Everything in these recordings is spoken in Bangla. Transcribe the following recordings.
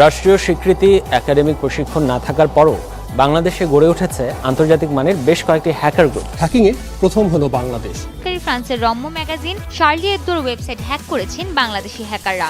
রাষ্ট্রীয় স্বীকৃতি, একাডেমিক প্রশিক্ষণ না থাকার পরও বাংলাদেশে গড়ে উঠেছে আন্তর্জাতিক মানের বেশ কয়েকটি হ্যাকার গ্রুপ। হ্যাকিংয়ে প্রথম হলো বাংলাদেশ। ফ্রান্সের রম্য ম্যাগাজিন শার্লি এবদোর ওয়েবসাইট হ্যাক করেছেন বাংলাদেশি হ্যাকাররা।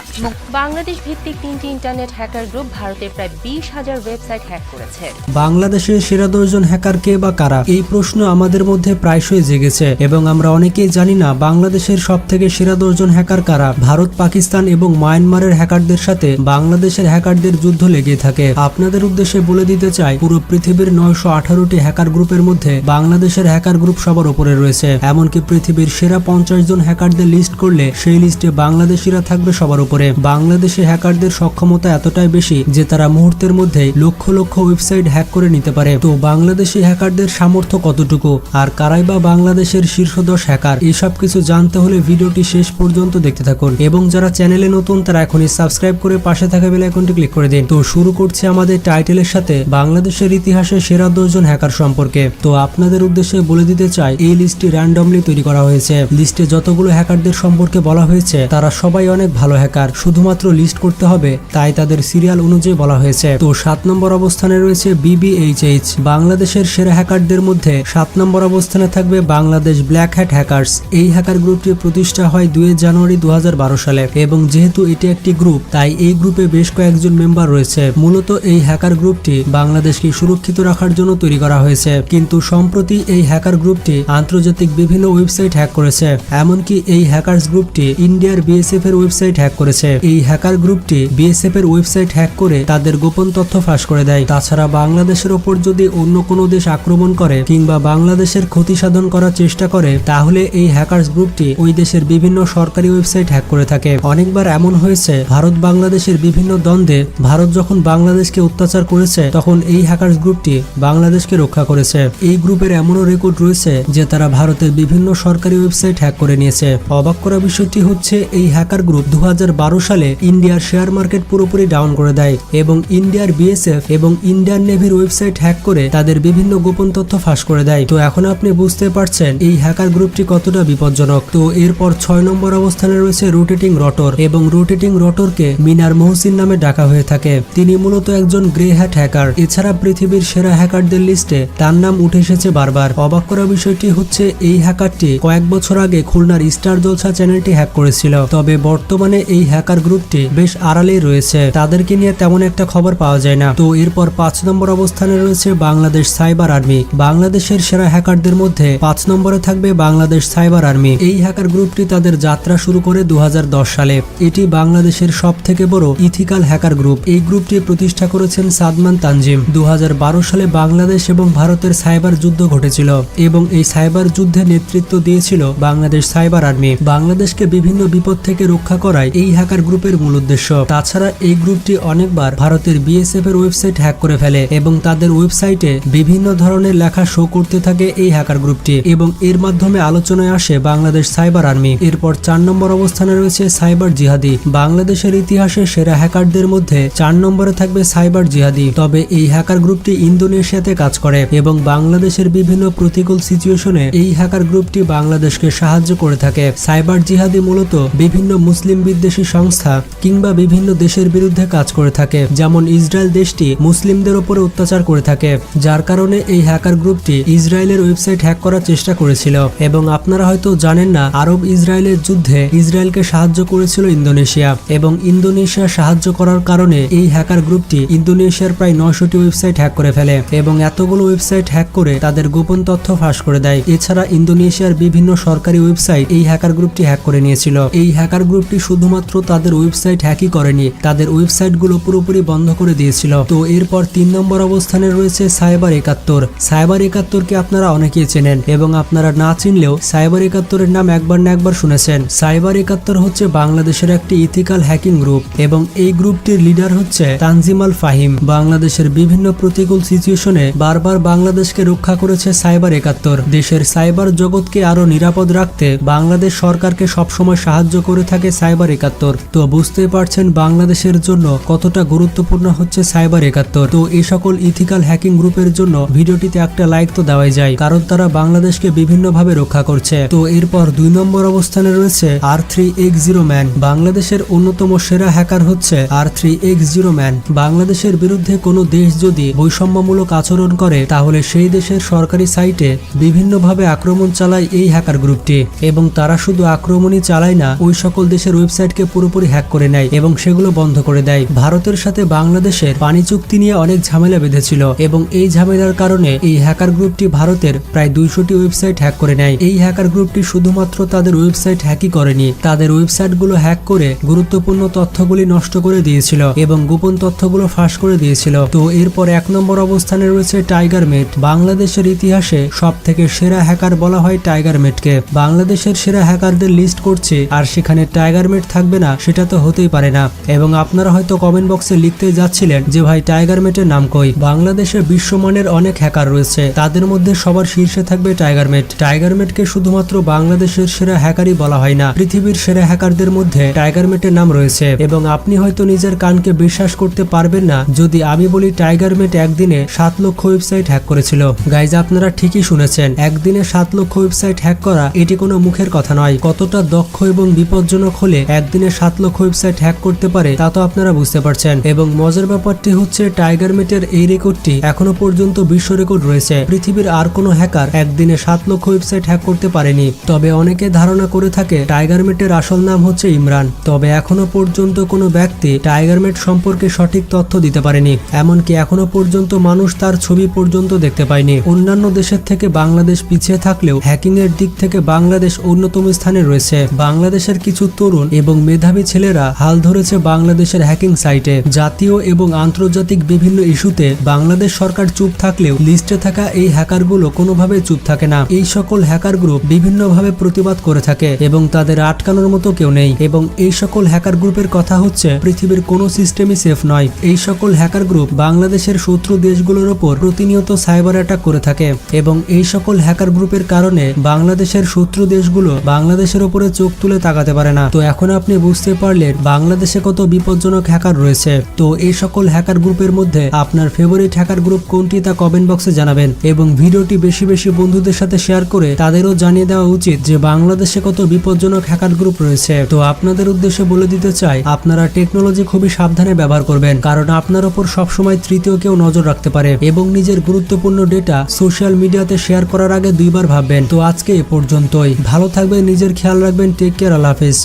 বাংলাদেশ ভিত্তিক 3টি ইন্টারনেট হ্যাকার গ্রুপ ভারতের প্রায় 20,000 ওয়েবসাইট হ্যাক করেছে। বাংলাদেশের সেরা 10 জন হ্যাকার কে বা কারা, এই প্রশ্ন আমাদের মধ্যে প্রায়শই জেগেছে এবং আমরা অনেকেই জানি না বাংলাদেশের সবথেকে সেরা 10 জন হ্যাকার কারা। ভারত, পাকিস্তান এবং মায়ানমারের হ্যাকারদের সাথে বাংলাদেশের হ্যাকারদের যুদ্ধ লেগে থাকে। আপনাদের উদ্দেশ্যে বলে দিতে চাই, পুরো পৃথিবীর 918টি হ্যাকার গ্রুপের মধ্যে বাংলাদেশের হ্যাকার গ্রুপ সবার উপরে রয়েছে। এমনকি পৃথিবীর সেরা 50 জন হ্যাকারদের লিস্ট করলে সেই লিস্টে বাংলাদেশিরা থাকবে সবার উপরে। বাংলাদেশে হ্যাকারদের সক্ষমতা এতটাই বেশি যে তারা মুহূর্তের মধ্যেই লক্ষ লক্ষ ওয়েবসাইট হ্যাক করে নিতে পারে। তো বাংলাদেশি হ্যাকারদের সামর্থ্য কতটুকু, আর কারাই বা বাংলাদেশের শীর্ষ 10 হ্যাকার, এসব কিছু জানতে হলে ভিডিওটি শেষ পর্যন্ত দেখতে থাকুন এবং যারা চ্যানেলে নতুন তারা এখনই সাবস্ক্রাইব করে পাশে থাকা বেল আইকনটি ক্লিক করে দিন। তো শুরু করছি আমাদের টাইটেলের সাথে বাংলাদেশের ইতিহাসে সেরা 10 জন হ্যাকার সম্পর্কে। তো আপনাদের উদ্দেশ্যে বলে দিতে চাই, এই লিস্টটি র্যান্ডমলি তৈরি করা হয়েছে। লিস্টে যতগুলো হ্যাকারদের সম্পর্কে বলা হয়েছে তারা সবাই অনেক ভালো হ্যাকার, শুধুমাত্র লিস্ট করতে হবে, তাই তাদের সিরিয়াল অনুযায়ী বলা হয়েছে। তো 7 নম্বর অবস্থানে রয়েছে BBHH। বাংলাদেশের সেরা হ্যাকারদের মধ্যে 7 নম্বর অবস্থানে থাকবে বাংলাদেশ ব্ল্যাক হ্যাট হ্যাকার্স। এই হ্যাকার গ্রুপটি প্রতিষ্ঠা হয় 2 জানুয়ারি 2012 সালে এবং যেহেতু এটি একটি গ্রুপ তাই এই গ্রুপে বেশ কয়েকজন মেম্বার রয়েছে। মূলত এই হ্যাকার গ্রুপটি বাংলাদেশকে সুরক্ষিত রাখার জন্য তৈরি করা হয়েছে, কিন্তু সম্প্রতি এই হ্যাকার গ্রুপটি আন্তর্জাতিক বিভিন্ন ওয়েবসাইট হ্যাক করেছে। এমনকি এই হ্যাকার্স গ্রুপটি ইন্ডিয়ার BSF এর ওয়েবসাইট হ্যাক করেছে। এই হ্যাকার গ্রুপটি BSF এর ওয়েবসাইট হ্যাক করে তাদের গোপন তথ্য ফাঁস করে দেয়। তাছাড়া বাংলাদেশের ওপর যদি অন্য কোনো দেশ আক্রমণ করে কিংবা বাংলাদেশের ক্ষতি সাধন করার চেষ্টা করে তাহলে এই হ্যাকার্স গ্রুপটি ওই দেশের বিভিন্ন সরকারি ওয়েবসাইট হ্যাক করে থাকে। অনেকবার এমন হয়েছে ভারত বাংলাদেশের বিভিন্ন দ্বন্দ্বে ভারত যখন বাংলাদেশকে অত্যাচার করেছে তখন এই হ্যাকার্স গ্রুপটি বাংলাদেশকে রক্ষা করেছে। এই গ্রুপের এমনও রেকর্ড রয়েছে যে তারা ভারতের বিভিন্ন সরকারি ওয়েবসাইট হ্যাক করে নিয়েছে। অবাক করা বিষয়টি হচ্ছে এই হ্যাকার গ্রুপ 2012 সালে ইন্ডিয়ার শেয়ার মার্কেট পুরোপুরি ডাউন করে দেয় এবং ইন্ডিয়ার BSF এবং ইন্ডিয়ান নেভির ওয়েবসাইট হ্যাক করে তাদের বিভিন্ন গোপন তথ্য ফাঁস করে দেয়। তো এখন আপনি বুঝতে পারছেন এই হ্যাকার গ্রুপটি কতটা বিপজ্জনক। তো এরপর 6 নম্বর অবস্থানে রয়েছে রোটেটিং রটর এবং রোটেটিং রটরকে মিনার মহসিন নামে ডাকা হয়ে থাকে। তিনি মূলত একজন গ্রে হ্যাট হ্যাকার। এছাড়া পৃথিবীর সেরা হ্যাকারদের লিস্টে তার নাম উঠে এসেছে বারবার। অবাক করা বিষয়টি হচ্ছে এই হ্যাকারটি কয়েক বছর আগে খুলনার স্টার জলসা চ্যানেলটি হ্যাক করেছিল, তবে বর্তমানে এই হ্যাকার গ্রুপটি বেশ আড়ালেই রয়েছে, তাদেরকে নিয়ে তেমন একটা খবর পাওয়া যায় না। তো এরপর 5 নম্বর অবস্থানে রয়েছে বাংলাদেশ সাইবার আর্মি। বাংলাদেশের সেরা হ্যাকারদের মধ্যে 5 নম্বরে থাকবে বাংলাদেশ সাইবার আর্মি। এই হ্যাকার গ্রুপটি তাদের যাত্রা শুরু করে 2010 সালে। এটি বাংলাদেশের সব থেকে বড় ইথিক্যাল হ্যাকার গ্রুপ। এই গ্রুপটি প্রতিষ্ঠা করেছেন সাদমান তানজিম। 2012 সালে বাংলাদেশ এবং ভারতের সাইবার যুদ্ধ ঘটেছিল এবং এই সাইবার যুদ্ধে নেতৃত্ব দিয়েছিল বাংলাদেশ সাইবার আর্মি। বাংলাদেশকে বিভিন্ন বিপদ থেকে রক্ষা করাই এই হ্যাকার গ্রুপের মূল উদ্দেশ্য। তাছাড়া এই গ্রুপটি অনেকবার ভারতের BSF এর ওয়েবসাইট হ্যাক করে ফেলে এবং তাদের ওয়েবসাইটে বিভিন্ন ধরনের লেখা শো করতে থাকে এই হ্যাকার গ্রুপটি এবং এর মাধ্যমে আলোচনায় আসে বাংলাদেশ সাইবার আর্মি। এরপর 4 নম্বর অবস্থানে রয়েছে সাইবার জিহাদি। বাংলাদেশের ইতিহাসে সেরা হ্যাকারদের মধ্যে 4 নম্বরে থাকবে সাইবার জিহাদি। তবে এই হ্যাকার গ্রুপটি ইন্দোনেশিয়াতে কাজ করে এবং বাংলাদেশের বিভিন্ন প্রতিকূল সিচুয়েশনে এই হ্যাকার গ্রুপটি বাংলাদেশকে সাহায্য করে থাকে। সাইবার জিহাদি মূলত বিভিন্ন মুসলিম বিদ্বেষী সংস্থা কিংবা বিভিন্ন দেশের বিরুদ্ধে কাজ করে থাকে, যেমন ইসরায়েল দেশটি মুসলিমদের উপরে অত্যাচার করে থাকে, যার কারণে এই হ্যাকার গ্রুপটি ইসরায়েলের ওয়েবসাইট হ্যাক করার চেষ্টা করেছিল। এবং আপনারা হয়তো জানেন না, আরব ইসরায়েলের যুদ্ধে ইসরায়েলকে সাহায্য করেছিল ইন্দোনেশিয়া এবং ইন্দোনেশিয়া সাহায্য করার কারণে এই হ্যাকার গ্রুপটি ইন্দোনেশিয়ার প্রায় 900টি ওয়েবসাইট হ্যাক করে ফেলে এবং এতগুলো ওয়েবসাইট হ্যাক করে তাদের গোপন তথ্য ফাঁস করে দেয়। এছাড়া ইন্দোনেশিয়ার বিভিন্ন সরকারি ওয়েবসাইট এই হ্যাকার গ্রুপটি হ্যাক করে নিয়েছিল। এই হ্যাকার গ্রুপটি শুধুমাত্র তাদের ওয়েবসাইট হ্যাকই করেনি, তাদের ওয়েবসাইটগুলো পুরোপুরি বন্ধ করে দিয়েছিল। তো এরপর 3 নম্বর অবস্থানে রয়েছে সাইবার 71। সাইবার 71কে আপনারা অনেকেই চেনেন এবং আপনারা না চিনলেও সাইবার 71-এর নাম একবার না একবার শুনেছেন। সাইবার 71 হচ্ছে বাংলাদেশের একটি ইথিক্যাল হ্যাকিং গ্রুপ এবং এই গ্রুপটির লিডার হচ্ছে তানজিম আল ফাহিম। বাংলাদেশের বিভিন্ন প্রতিকূল সিচুয়েশনে বারবার বাংলাদেশকে রক্ষা করেছে সাইবার 71। দেশের সাইবার জগৎকে আরো আরো নিরাপদ রাখতে বাংলাদেশ সরকারকে সবসময় সাহায্য করে থাকে সাইবার ৭১। তো বুঝতেই পারছেন বাংলাদেশের জন্য কতটা গুরুত্বপূর্ণ হচ্ছে সাইবার ৭১। তো এই সকল ইথিক্যাল হ্যাকিং গ্রুপের জন্য ভিডিওটিতে একটা লাইক তো দেওয়াই যায়, কারণ তারা বাংলাদেশকে বিভিন্নভাবে রক্ষা করছে। তো এরপর ২ নম্বর অবস্থানে রয়েছে R3X0 ম্যান। বাংলাদেশের অন্যতম সেরা হ্যাকার হচ্ছে R3X0 ম্যান। বাংলাদেশের বিরুদ্ধে কোনো দেশ যদি বৈষম্যমূলক আচরণ করে তাহলে সেই দেশের সরকারি সাইটে বিভিন্নভাবে আক্রমণ চালায় এই হ্যাকার গ্রুপটি, এবং তারা শুধু আক্রমণই চালায় না, ওই সকল দেশের ওয়েবসাইটকে পুরোপুরি হ্যাক করে নেয় এবং সেগুলো বন্ধ করে দেয়। ভারতের সাথে বাংলাদেশের পানি চুক্তি নিয়ে অনেক ঝামেলা বেঁধেছিল এবং এই ঝামেলার কারণে এই হ্যাকার গ্রুপটি ভারতের প্রায় ২০০টি ওয়েবসাইট হ্যাক করে নেয়। এই হ্যাকার গ্রুপটি শুধুমাত্র তাদের ওয়েবসাইট হ্যাকই করেনি, তাদের ওয়েবসাইটগুলো হ্যাক করে গুরুত্বপূর্ণ তথ্যগুলি নষ্ট করে দিয়েছিল এবং গোপন তথ্যগুলো ফাঁস করে দিয়েছিল। তো এরপর ১ নম্বর অবস্থানে রয়েছে টাইগারমেট। বাংলাদেশের ইতিহাসে সব থেকে সেরা হ্যাকার বলা হয় টাইগারমেটকে। বাংলাদেশের সেরা হ্যাকারদের লিস্ট করছে আর সেখানে টাইগারমেট থাকবে না সেটা তো হতেই পারে না। এবং আপনারা হয়তো কমেন্ট বক্সে লিখতে যাচ্ছিলেন যে ভাই টাইগারমেটের নাম কই। বাংলাদেশে বিশ্বমানের অনেক হ্যাকার রয়েছে, তাদের মধ্যে সবার শীর্ষে থাকবে টাইগারমেট। টাইগারমেটকে শুধুমাত্র বাংলাদেশের সেরা হ্যাকারই বলা হয় না, পৃথিবীর সেরা হ্যাকারদের মধ্যে টাইগারমেটের নাম রয়েছে। এবং আপনি হয়তো নিজের কানকে বিশ্বাস করতে পারবেন না যদি আমি বলি টাইগারমেট একদিনে ৭ লক্ষ ওয়েবসাইট হ্যাক করেছিল। গাইজ, আপনারা ঠিকই শুনেছেন, একদিনে ৭ লক্ষ ওয়েবসাইট হ্যাক করা এটি কোনো মুখের কথা নয়। কতটা দক্ষ এবং বিপজ্জনক হলে একদিনে ৭ লক্ষ ওয়েবসাইট হ্যাক করতে পারে তা তো আপনারা বুঝতে পারছেন। এবং মজার ব্যাপারটি হচ্ছে টাইগারমেটের এই রেকর্ডটি এখনো পর্যন্ত বিশ্ব রেকর্ড রয়েছে। পৃথিবীর আর কোনো হ্যাকার একদিনে ৭ লক্ষ ওয়েবসাইট হ্যাক করতে পারেনি। তবে অনেকে ধারণা করে থাকে টাইগারমেটের আসল নাম হচ্ছে ইমরান। তবে এখনো পর্যন্ত কোনো ব্যক্তি টাইগারমেট সম্পর্কে সঠিক তথ্য দিতে পারেনি, এমনকি এখনো পর্যন্ত মানুষ তার ছবি পর্যন্ত দেখতে পায়নি। অন্যান্য দেশের থেকে বাংলাদেশ পিছিয়ে থাকলেও হ্যাকিং এর দিক থেকে বাংলাদেশ অন্যতম স্থানে রয়েছে। বাংলাদেশের কিছু তরুণ এবং মেধাবী ছেলেরা হাল ধরেছে বাংলাদেশের হ্যাকিং সাইটে। জাতীয় এবং আন্তর্জাতিক বিভিন্ন ইস্যুতে বাংলাদেশ সরকার চুপ থাকলেও লিস্টে থাকা এই হ্যাকারগুলো কোনোভাবে চুপ থাকে না। এই সকল হ্যাকার গ্রুপ বিভিন্নভাবে প্রতিবাদ করে থাকে এবং তাদের আটকানোর মতো কেউ নেই। এবং এই সকল হ্যাকার গ্রুপের কথা হচ্ছে পৃথিবীর কোনো সিস্টেমই সেফ নয়। এই সকল হ্যাকার গ্রুপ বাংলাদেশের শত্রু দেশগুলোর ওপর প্রতিনিয়ত সাইবার অ্যাটাক করে থাকে এবং এই সকল হ্যাকার গ্রুপের কারণে বাংলাদেশের শত্রু দেশগুলো বাংলাদেশের উপরে চোখ তুলে তাকাতে পারে না। তো এখন আপনি বুঝতে পারলেন বাংলাদেশে কত বিপজ্জনক হ্যাকার রয়েছে। তো এই সকল হ্যাকার গ্রুপের মধ্যে আপনার ফেভারিট হ্যাকার গ্রুপ কোনটি তা কমেন্ট বক্সে জানাবেন এবং ভিডিওটি বেশি বেশি বন্ধুদের সাথে শেয়ার করে তাদেরও জানিয়ে দেওয়া উচিত যে বাংলাদেশে কত বিপজ্জনক হ্যাকার গ্রুপ রয়েছে। তো আপনাদের উদ্দেশ্যে বলে দিতে চাই, আপনারা টেকনোলজি খুবই সাবধানে ব্যবহার করবেন, কারণ আপনার উপর সবসময় তৃতীয় কেউ নজর রাখতে পারে এবং নিজের গুরুত্বপূর্ণ ডেটা সোশ্যাল মিডিয়াতে শেয়ার করার আগে ২ বার ভাববেন। তো আজকে এ পর্যন্তই। ভালো থাকবেন, নিজের খেয়াল রাখবেন। টেক কেয়ার, আল্লাহ হাফেজ।